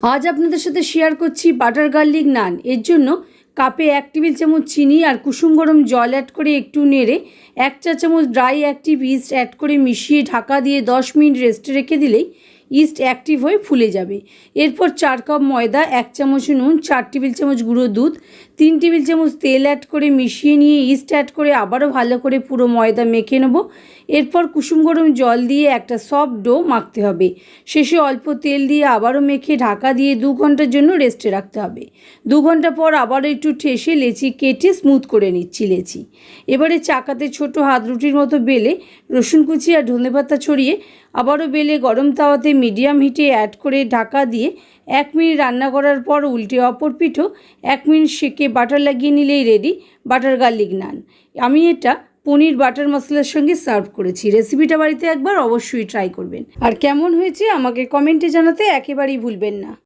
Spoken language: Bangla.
আজ আপনাদের সাথে শেয়ার করছি বাটার গার্লিক নান। এর জন্য কাপে 1 টেবিল চামচ চিনি আর কুসুম গরম জল অ্যাড করে একটু নেড়ে 1 চা চামচ ড্রাই অ্যাক্টিভ ইস্ট অ্যাড করে মিশিয়ে ঢাকা দিয়ে 10 মিনিট রেস্টে রেখে দিলেই ইস্ট অ্যাক্টিভ হয়ে ফুলে যাবে। এরপর 4 কাপ ময়দা, 1 চামচ নুন, 4 টেবিল চামচ গুঁড়ো দুধ, 3 টেবিল চামচ তেল অ্যাড করে মিশিয়ে নিয়ে ইস্ট অ্যাড করে আবারও ভালো করে পুরো ময়দা মেখে নেব। এরপর কুসুম গরম জল দিয়ে একটা সফট ডো মাখতে হবে। শেষে অল্প তেল দিয়ে আবারও মেখে ঢাকা দিয়ে 2 ঘন্টার জন্য রেস্টে রাখতে হবে। 2 ঘন্টা পর আবারও একটু ঠেসে লেচি কেটে স্মুথ করে নিচ্ছি লেচি। এবারে চাকাতে ছোট হাত রুটির মতো বেলে রসুন কুচি আর ধনেপাতা ছড়িয়ে আবারও বেলে গরম তাওয়াতে মিডিয়াম হিটে অ্যাড করে ঢাকা দিয়ে 1 মিনিট রান্না করার পর উল্টে অপর পিঠও 1 মিনিট সেকে বাটার লাগিয়ে নিলেই রেডি বাটার গার্লিক নান। আমি এটা পনির বাটার মশলার সঙ্গে সার্ভ করেছি। রেসিপিটা বাড়িতে একবার অবশ্যই ট্রাই করবেন, আর কেমন হয়েছে আমাকে কমেন্টে জানাতে একেবারেই ভুলবেন না।